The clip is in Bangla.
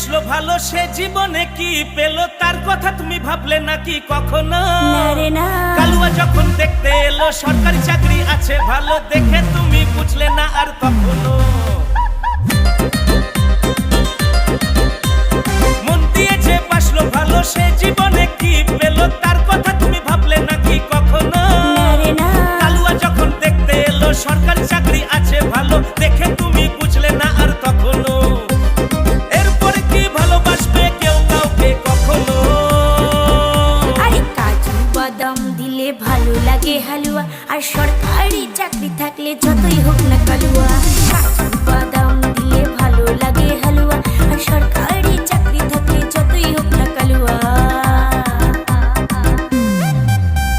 বাসলো ভালো সে জীবনে কি পেলো তার কথা তুমি ভাবলে নাকি কখনো? কালুয়া যখন দেখতে এলো সরকারি চাকরি আছে ভালো দেখে তুমি বুঝলে না আর কখনো? মন দিয়ে যে বাসলো ভালো সে জীবনে কি পেলো তার কথা তুমি ভাবলে নাকি কখনো? কালুয়া যখন দেখতে এলো সরকারি চাকরি আছে ভালো দেখে তুমি বুঝলে না আর কখনো? এরপরে কি ভালোবাসবে কেউ কাউকে কখনো? আরে কাজু বাদাম দিলে ভালো লাগে হালুয়া, আর সরকারি চাকরি থাকলে যতই হোক না কালুয়া। কাজু বাদাম দিলে ভালো লাগে হালুয়া, আর সরকারি